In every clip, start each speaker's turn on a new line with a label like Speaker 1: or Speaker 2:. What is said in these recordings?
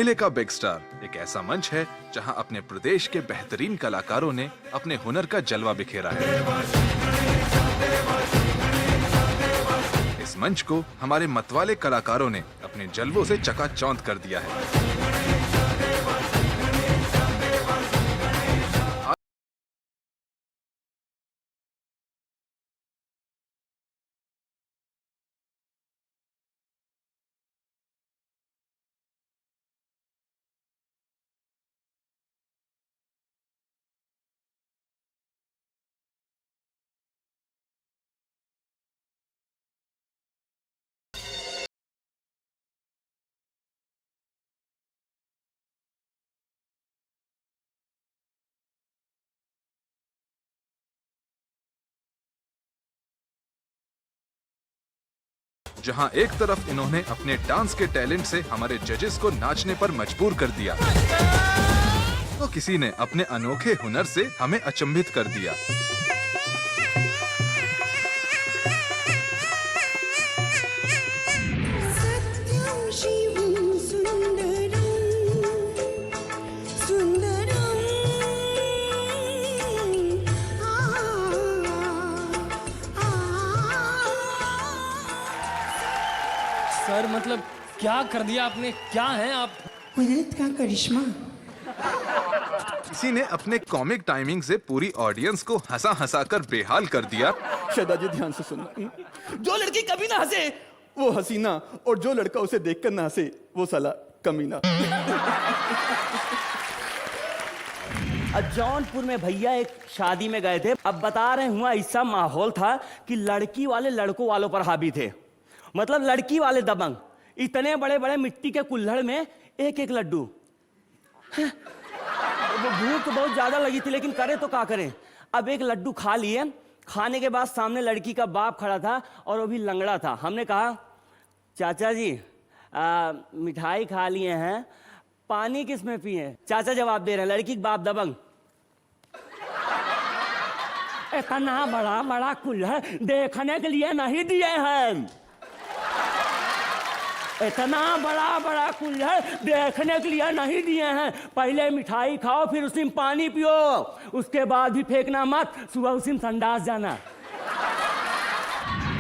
Speaker 1: मेले का big star एक ऐसा मंच है जहां अपने प्रदेश के बेहतरीन कलाकारों ने अपने हुनर का जलवा बिखेरा है। इस मंच को हमारे मतवाले कलाकारों ने अपने जलवों से चकाचौंध कर दिया है। जहां एक तरफ इन्होंने अपने डांस के टैलेंट से हमारे जजेस को नाचने पर मजबूर कर दिया, तो किसी ने अपने अनोखे हुनर से हमें अचंभित कर दिया।
Speaker 2: सर मतलब क्या कर दिया आपने, क्या है आप?
Speaker 3: कुदरत का करिश्मा।
Speaker 1: किसी ने अपने कॉमिक टाइमिंग से पूरी ऑडियंस को हंसा हंसा कर बेहाल कर दिया।
Speaker 4: श्रद्धा जी ध्यान से सुनना, जो लड़की कभी ना हंसे वो हसीना, और जो लड़का उसे देखकर ना हंसे वो साला कमीना।
Speaker 5: जौनपुर में भैया एक शादी में गए थे। अब बता रहे हुआ ऐसा माहौल था कि लड़की वाले लड़कों वालों पर हावी थे, मतलब लड़की वाले दबंग। इतने बड़े बड़े मिट्टी के कुल्हड़ में एक एक लड्डू। भूख तो बहुत ज्यादा लगी थी, लेकिन करे तो क्या करें। अब एक लड्डू खा लिए, खाने के बाद सामने लड़की का बाप खड़ा था और वो भी लंगड़ा था। हमने कहा, चाचा जी मिठाई खा लिए हैं, पानी किस में पिए? चाचा जवाब दे रहे हैं, लड़की के बाप दबंग, इतना बड़ा बड़ा कुल्हड़ देखने के लिए नहीं दिए हैं। इतना बड़ा बड़ा कुल्हड़ देखने के लिए नहीं दिए हैं। पहले मिठाई खाओ, फिर उसी में पानी पियो, उसके बाद भी फेंकना मत, सुबह उसी में संडास जाना।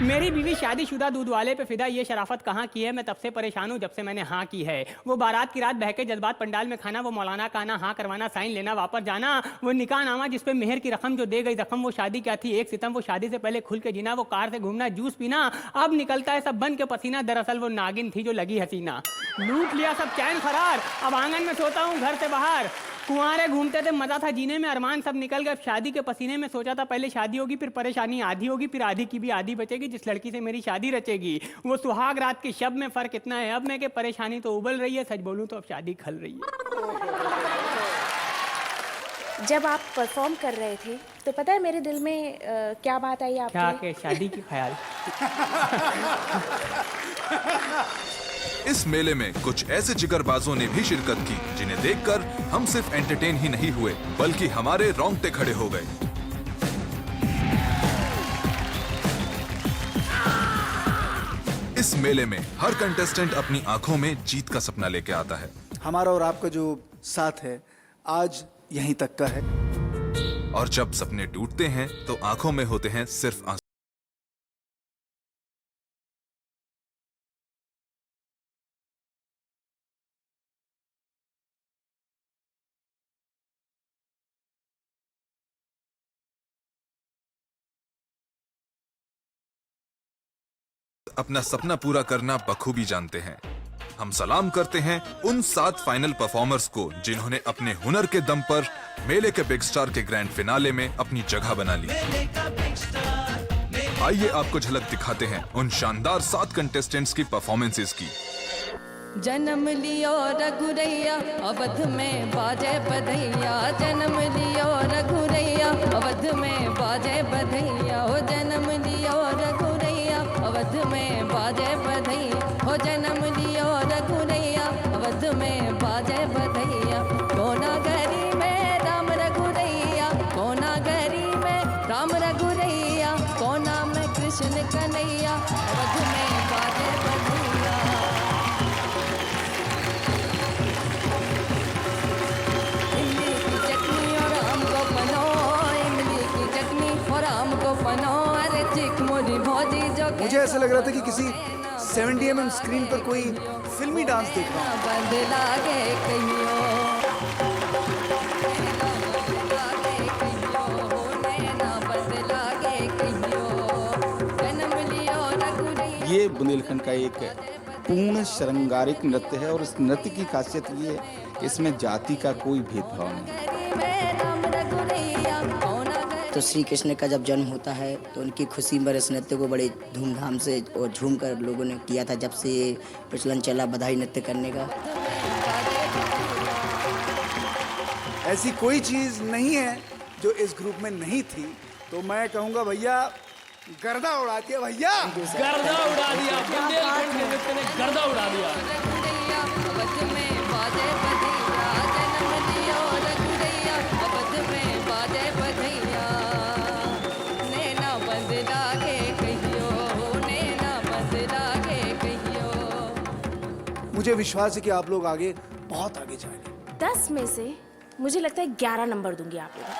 Speaker 6: मेरी बीवी शादीशुदा दूध वाले पे फिदा, ये शराफत कहाँ की है। मैं तब से परेशान हूँ जब से मैंने हाँ की है। वो बारात की रात बहके जज्बात पंडाल में खाना, वो मौलाना का आना, हाँ करवाना, साइन लेना, वापस जाना, वो निकाह नामा जिसपे मेहर की रकम जो दे गई रकम, वो शादी क्या थी 1 सितम, वो शादी से पहले खुल के जीना, वो कार से घूमना, जूस पीना, अब निकलता है सब बन के पसीना। दरअसल वो नागिन थी जो लगी हसीना, लूट लिया सब चैन फरार। अब आंगन में सोता हूँ घर से बाहर, कुंवारे घूमते थे मजा था जीने में, अरमान सब निकल गए शादी के पसीने में। सोचा था पहले शादी होगी, फिर परेशानी आधी होगी, फिर आधी की भी आधी बचेगी जिस लड़की से मेरी शादी रचेगी। वो सुहाग रात के शब में फर्क इतना है अब में कि परेशानी तो उबल रही है, सच बोलूं तो अब शादी खल रही है।
Speaker 7: जब आप परफॉर्म कर रहे थे तो पता है मेरे दिल में क्या बात आई आपके?
Speaker 6: क्या के शादी की ख्याल।
Speaker 1: इस मेले में कुछ ऐसे जिगरबाजों ने भी शिरकत की जिन्हें देखकर हम सिर्फ एंटरटेन ही नहीं हुए बल्कि हमारे रोंगटे खड़े हो गए। इस मेले में हर कंटेस्टेंट अपनी आंखों में जीत का सपना लेके आता है।
Speaker 8: हमारा और आपका जो साथ है आज यहीं तक का है,
Speaker 1: और जब सपने टूटते हैं तो आंखों में होते हैं सिर्फ आंसू। अपना सपना पूरा करना बखूबी जानते हैं। हम सलाम करते हैं उन 7 फाइनल परफॉर्मर्स को जिन्होंने अपने हुनर के दम पर मेले के बिग स्टार के ग्रैंड फिनाले में अपनी जगह बना ली। आइए आपको झलक दिखाते हैं उन शानदार 7 कंटेस्टेंट्स की परफॉर्मेंसेस की।
Speaker 9: जन्म लियो रघुरैया अवध में बाजे बधैया, जन्म लियो रघुरैया अवध में बाजे बधैया, हो जन्म लियो रघुरैया अवध में बाजे बधैया, हो जन्म लियो रघुरैया अवध में बाजे बधैया। कोना गरी में राम रघुरैया, कोना गरी में राम रघुरैया, कोना में कृष्ण कन्हैया अवध में बाजे बधैया। म्यूजिक मोरी भौजी जो
Speaker 8: मुझे ऐसा लग रहा था कि किसी 70 mm स्क्रीन पर कोई फिल्मी डांस देख रहा हूँ।
Speaker 9: बदला गे कहियो नैना बदला गे कहियो जन्म लियो रघुरैया।
Speaker 10: ये बुंदेलखंड का एक पूर्ण श्रृंगारिक नृत्य है और इस नृत्य की खासियत ये है कि इसमें जाति का कोई भेदभाव नहीं।
Speaker 3: तो श्री कृष्ण का जब जन्म होता है तो उनकी खुशी में इस नृत्य को बड़े धूमधाम से और झूम कर लोगों ने किया था। जब से ये प्रचलन चला बधाई नृत्य करने का।
Speaker 8: ऐसी कोई चीज़ नहीं है जो इस ग्रुप में नहीं थी, तो मैं कहूँगा भैया गर्दा उड़ा दिया भैया।
Speaker 2: गर्दा उड़ा दिया, बुंदेलखंड के नृत्य ने गर्दा उड़ा दिया।
Speaker 9: रघुरैया अवध में बाजे बधैया जन्म लियो रघुरैया अवध में बाजे बधैया नैना बदला गे कहियो नैना बदला गे कहियो।
Speaker 8: मुझे विश्वास है कि आप लोग आगे बहुत आगे जाएंगे।
Speaker 7: 10 में से मुझे लगता है 11 नंबर दूंगी आप लोगों को।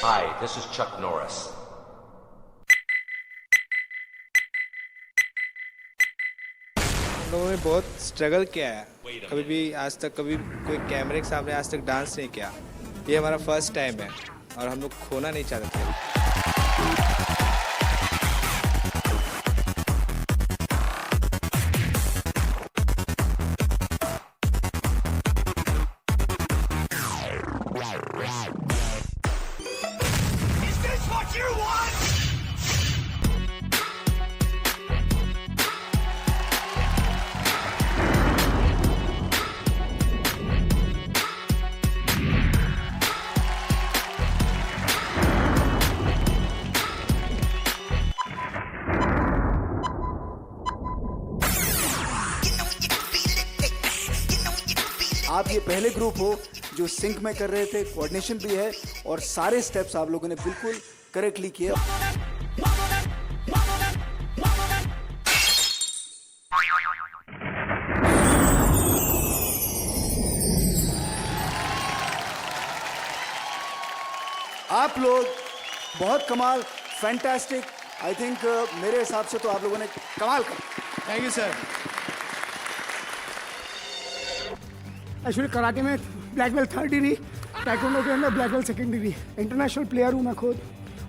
Speaker 11: Hi, this is Chuck Norris.
Speaker 10: हम लोगों ने बहुत स्ट्रगल किया है, कभी भी आज तक कभी कोई कैमरे के सामने आज तक डांस नहीं किया। ये हमारा फर्स्ट टाइम है और हम लोग खोना नहीं चाहते थे।
Speaker 8: आप ये पहले ग्रुप हो जो सिंक में कर रहे थे, कोऑर्डिनेशन भी है और सारे स्टेप्स आप लोगों ने बिल्कुल करेक्टली किए। आप लोग बहुत कमाल, फैंटास्टिक। आई थिंक मेरे हिसाब से तो आप लोगों ने कमाल कर।
Speaker 10: Thank you sir.
Speaker 6: Actually karate में black belt 3rd degree, taekwondo के अंदर black belt 2nd degree. International player हूँ मैं खुद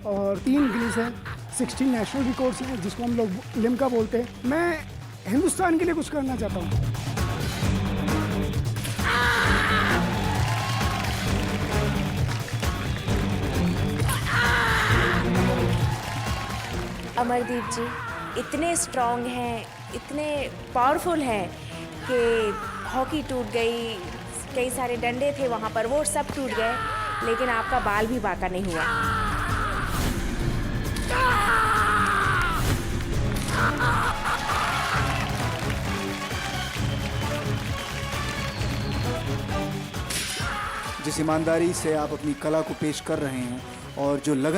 Speaker 6: और 3 गिनीज हैं, 16 नेशनल रिकॉर्ड्स हैं जिसको हम लोग लिम्का बोलते हैं। मैं हिंदुस्तान के लिए कुछ करना चाहता हूँ।
Speaker 7: अमरदीप जी इतने स्ट्रॉन्ग हैं, इतने पावरफुल हैं कि हॉकी टूट गई, कई सारे डंडे थे वहाँ पर, वो सब टूट गए, लेकिन आपका बाल भी बांका नहीं हुआ।
Speaker 8: जिस ईमानदारी से आप अपनी कला को पेश कर रहे हैं और जो लगन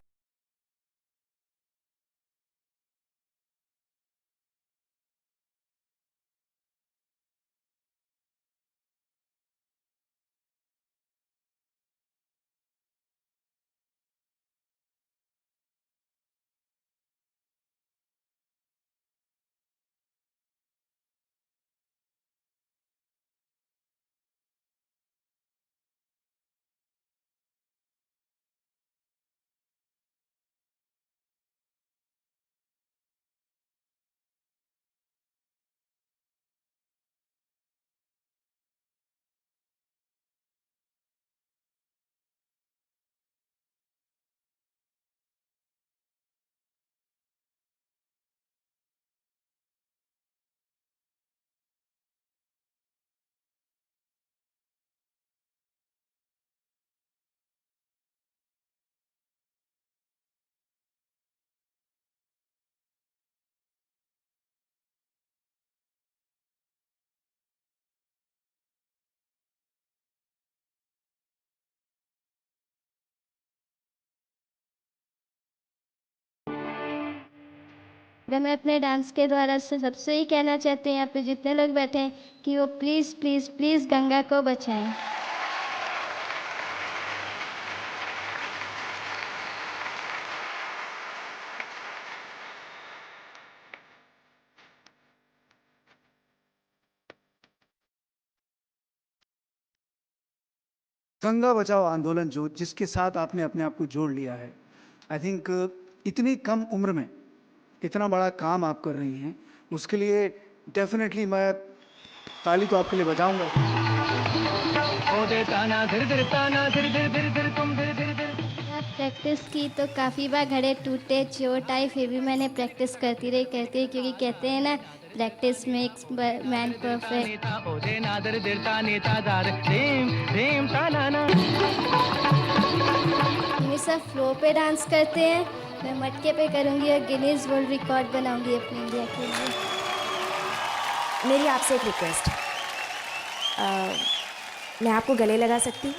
Speaker 12: मैं अपने डांस के द्वारा से सबसे ही कहना चाहते हैं यहाँ पे जितने लोग बैठे हैं कि वो प्लीज़ प्लीज़ प्लीज़ गंगा को बचाएं।
Speaker 8: गंगा बचाओ आंदोलन जो जिसके साथ आपने अपने आप को जोड़ लिया है, आई थिंक इतनी कम उम्र में इतना बड़ा काम आप कर रही हैं, उसके लिए डेफिनेटली मैं ताली तो आपके लिए बजाऊंगा।
Speaker 12: प्रैक्टिस की तो काफ़ी बार घड़े टूटे, चोट आई, फिर भी मैंने प्रैक्टिस करती रही क्योंकि कहते हैं ना, प्रैक्टिस मेक्स मैन परफेक्ट। हमेशा फ्लो पे डांस करते हैं, मैं मटके पे करूँगी और गिनीज वर्ल्ड रिकॉर्ड बनाऊँगी अपने इंडिया के लिए।
Speaker 7: मेरी आपसे एक रिक्वेस्ट, मैं आपको गले लगा सकती हूँ?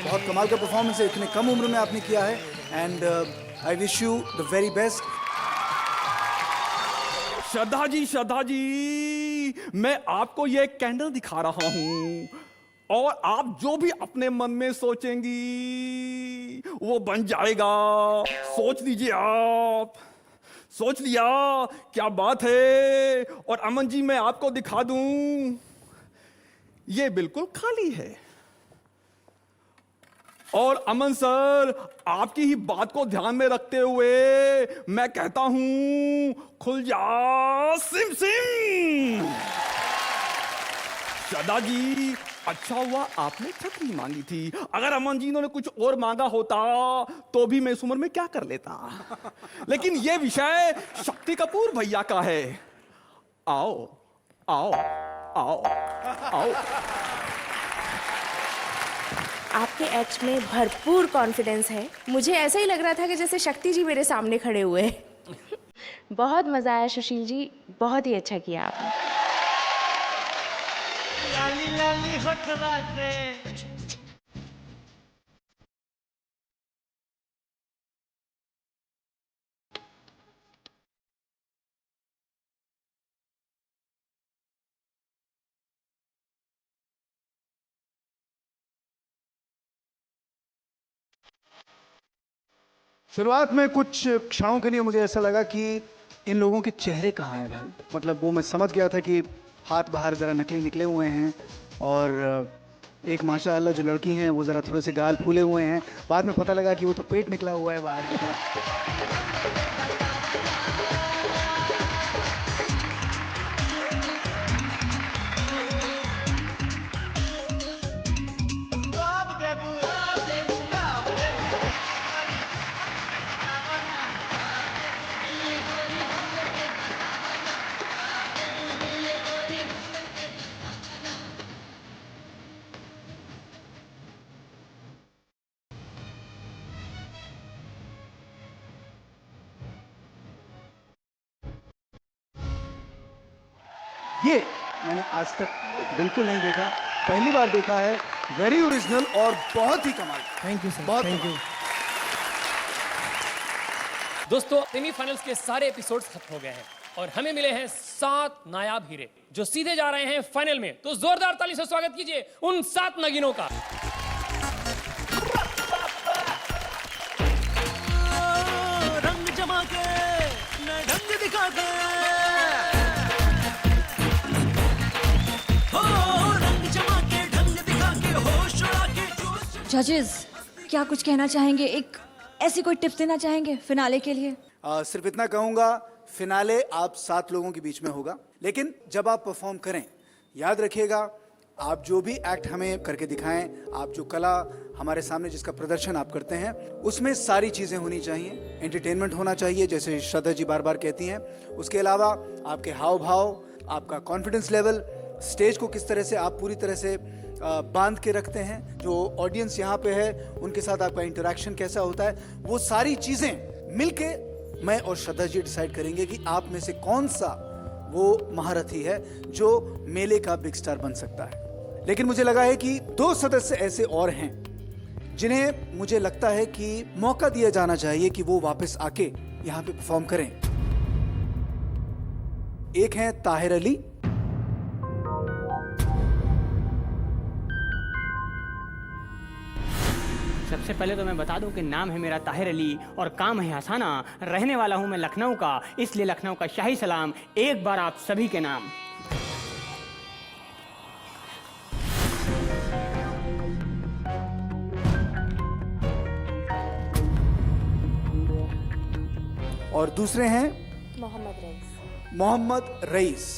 Speaker 8: बहुत कमाल का परफॉर्मेंस है, इतने कम उम्र में आपने किया है, and I wish you the very best.
Speaker 4: Shraddha ji, मैं आपको ये कैंडल दिखा रहा हूं, और आप जो भी अपने मन में सोचेंगी वो बन जाएगा। सोच लीजिए, आप सोच लिया, क्या बात है। और अमन जी, मैं आपको दिखा दूं, ये बिल्कुल खाली है। और अमन सर, आपकी ही बात को ध्यान में रखते हुए मैं कहता हूं, खुल जा सिम सिम। श्रद्धा जी, अच्छा हुआ आपने छतरी मांगी थी, अगर अमन जी ने कुछ और मांगा होता तो भी मैं इस उम्र में क्या कर लेता। लेकिन यह विषय शक्ति कपूर भैया का है। आओ आओ आओ आओ।
Speaker 7: आपके एक्ट में भरपूर कॉन्फिडेंस है, मुझे ऐसा ही लग रहा था कि जैसे शक्ति जी मेरे सामने खड़े हुए। बहुत मजा आया सुशील जी, बहुत ही अच्छा किया आपने।
Speaker 13: लाली लाली होठवा से
Speaker 8: शुरुआत में कुछ क्षणों के लिए मुझे ऐसा लगा कि इन लोगों के चेहरे कहाँ हैं भाई, मतलब वो मैं समझ गया था कि हाथ बाहर ज़रा नकली निकले हुए हैं, और एक माशाअल्लाह जो लड़की हैं वो ज़रा थोड़े से गाल फूले हुए हैं। बाद में पता लगा कि वो तो पेट निकला हुआ है बाहर की तरफ। ये मैंने आज तक बिल्कुल नहीं देखा, पहली बार देखा है। वेरी ओरिजिनल और बहुत ही कमाल।
Speaker 2: थैंक यू सर,
Speaker 8: बहुत
Speaker 2: थैंक यू। दोस्तों, सेमीफाइनल्स के सारे एपिसोड्स खत्म हो गए हैं और हमें मिले हैं 7 नायाब हीरे जो सीधे जा रहे हैं फाइनल में। तो जोरदार ताली से स्वागत कीजिए उन 7 नगीनों का।
Speaker 13: रंग जमा के नए ढंग दिखा के, हो रंग जमा के ढंग दिखा के, होश उड़ा के।
Speaker 14: जजेस, क्या कुछ कहना चाहेंगे? एक ऐसी कोई टिप्स देना चाहेंगे फिनाले के लिए?
Speaker 8: सिर्फ इतना कहूँगा, फिनाले आप 7 लोगों के बीच में होगा, लेकिन जब आप परफॉर्म करें याद रखिएगा, आप जो भी एक्ट हमें करके दिखाएं, आप जो कला हमारे सामने जिसका प्रदर्शन आप करते हैं, उसमें सारी चीज़ें होनी चाहिए। एंटरटेनमेंट होना चाहिए, जैसे श्रद्धा जी बार बार कहती हैं। उसके अलावा आपके हाव भाव, आपका कॉन्फिडेंस लेवल, स्टेज को किस तरह से आप पूरी तरह से बांध के रखते हैं, जो ऑडियंस यहाँ पे है उनके साथ आपका इंटरेक्शन कैसा होता है, वो सारी चीज़ें मिलके मैं और श्रद्धा जी डिसाइड करेंगे कि आप में से कौन सा वो महारथी है जो मेले का बिग स्टार बन सकता है। लेकिन मुझे लगा है कि 2 सदस्य ऐसे और हैं जिन्हें मुझे लगता है कि मौका दिया जाना चाहिए कि वो वापस आके यहाँ पे परफॉर्म करें। एक हैं ताहिर अली,
Speaker 5: सबसे
Speaker 6: सबसे पहले तो मैं बता दूं कि नाम है मेरा ताहिर अली और काम है हंसाना। रहने वाला हूं मैं लखनऊ का, इसलिए लखनऊ का शाही सलाम एक बार आप सभी के नाम।
Speaker 8: और दूसरे हैं
Speaker 7: मोहम्मद रईस।
Speaker 8: मोहम्मद रईस।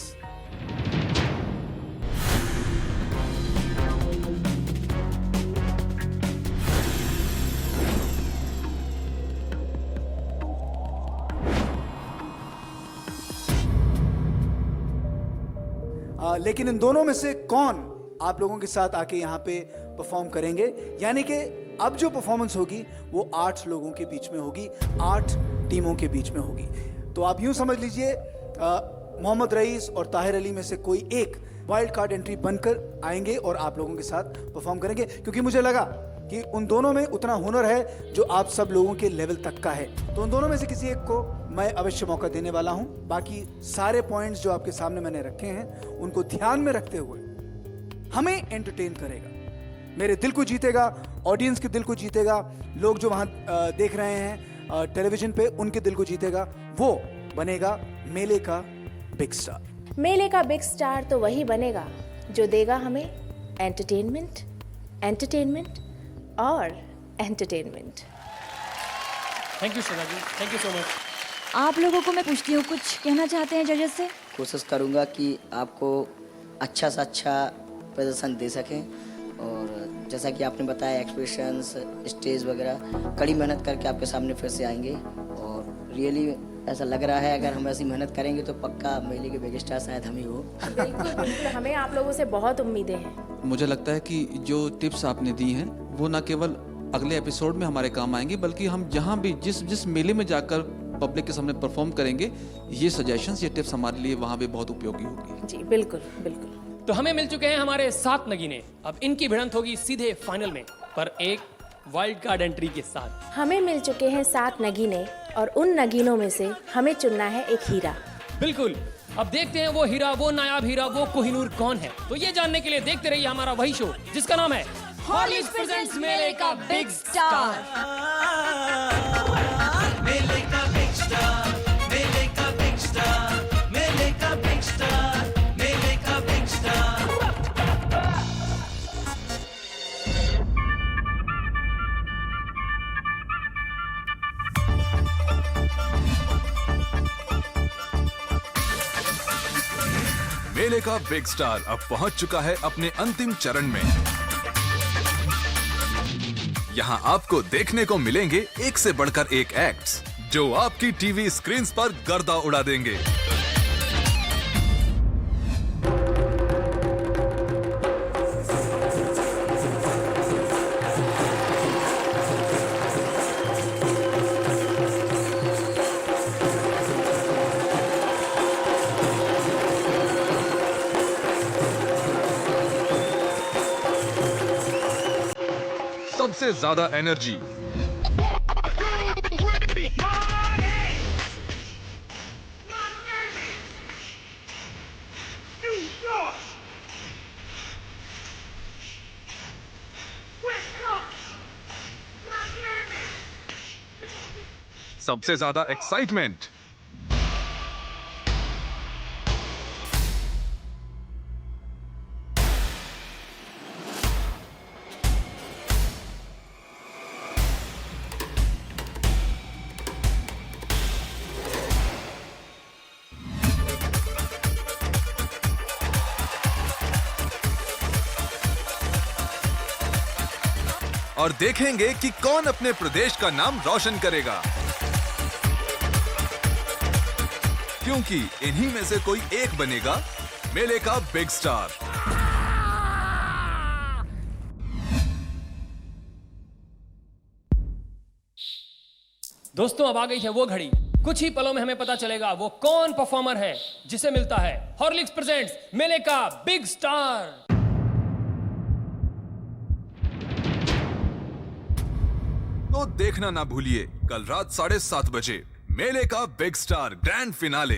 Speaker 8: लेकिन इन दोनों में से कौन आप लोगों के साथ आके यहाँ पे परफॉर्म करेंगे? यानी कि अब जो परफॉर्मेंस होगी वो 8 लोगों के बीच में होगी, 8 टीमों के बीच में होगी। तो आप यूं समझ लीजिए मोहम्मद रईस और ताहिर अली में से कोई एक वाइल्ड कार्ड एंट्री बनकर आएंगे और आप लोगों के साथ परफॉर्म करेंगे, क्योंकि मुझे लगा कि उन दोनों में उतना हुनर है जो आप सब लोगों के लेवल तक का है। तो उन दोनों में से किसी एक को मैं अवश्य मौका देने वाला हूं। बाकी सारे पॉइंट्स जो आपके सामने मैंने रखे हैं उनको ध्यान में रखते हुए हमें एंटरटेन करेगा, मेरे दिल को जीतेगा, ऑडियंस के दिल को जीतेगा, लोग जो वहां देख रहे हैं टेलीविजन पे उनके दिल को जीतेगा, वो बनेगा मेले का बिग स्टार।
Speaker 7: मेले का बिग स्टार तो वही बनेगा जो देगा हमें एंटरटेनमेंट, एंटरटेनमेंट और entertainment.
Speaker 2: Thank you Shraddha ji, thank you so much.
Speaker 14: आप लोगों को मैं पूछती हूँ, कुछ कहना चाहते हैं जजेस से?
Speaker 3: कोशिश करूँगा कि आपको अच्छा से अच्छा प्रदर्शन दे सकें, और जैसा कि आपने बताया एक्सप्रेशंस, स्टेज वगैरह, कड़ी मेहनत करके आपके सामने फिर से आएंगे। और रियली ऐसा लग रहा है अगर हम ऐसी मेहनत करेंगे तो पक्का मेले के बिग स्टार शायद हम ही हो।
Speaker 7: बिल्कुल बिल्कुल, हमें आप लोगों से बहुत उम्मीदें हैं।
Speaker 15: मुझे लगता है कि जो टिप्स आपने दी हैं वो न केवल अगले एपिसोड में हमारे काम आएंगी, बल्कि हम जहाँ भी जिस मेले में जाकर पब्लिक के सामने परफॉर्म करेंगे, ये सजेशंस, ये टिप्स हमारे लिए वहाँ पे बहुत उपयोगी होगी।
Speaker 7: जी बिल्कुल बिल्कुल।
Speaker 2: तो हमें मिल चुके हैं हमारे 7 नगीने। अब इनकी भिड़ंत होगी सीधे फाइनल में, पर एक वाइल्ड कार्ड एंट्री के साथ।
Speaker 7: हमें मिल चुके हैं 7 नगीने और उन नगीनों में से हमें चुनना है एक हीरा।
Speaker 2: बिल्कुल, अब देखते हैं वो हीरा, वो नायाब हीरा, वो कोहिनूर कौन है। तो ये जानने के लिए देखते रहिए हमारा वही शो जिसका नाम है
Speaker 14: हॉर्लिक्स प्रेजेंट्स मेले का बिग स्टार।
Speaker 13: मेले का बिग स्टार, मेले का बिग स्टार, मेले का बिग स्टार, मेले का बिग स्टार।
Speaker 1: मेले का बिग स्टार अब पहुंच चुका है अपने अंतिम चरण में। यहाँ आपको देखने को मिलेंगे एक से बढ़कर एक एक्ट्स जो आपकी टीवी स्क्रीन्स पर गर्दा उड़ा देंगे। सबसे ज्यादा एनर्जी, सबसे ज्यादा एक्साइटमेंट, और देखेंगे कि कौन अपने प्रदेश का नाम रोशन करेगा, क्योंकि इन्हीं में से कोई एक बनेगा मेले का बिग स्टार।
Speaker 2: दोस्तों, अब आ गई है वो घड़ी। कुछ ही पलों में हमें पता चलेगा वो कौन परफॉर्मर है जिसे मिलता है हॉर्लिक्स प्रेजेंट्स मेले का बिग स्टार।
Speaker 1: तो देखना ना भूलिए कल रात 7:30 बजे मेले का बिग स्टार ग्रैंड फिनाले।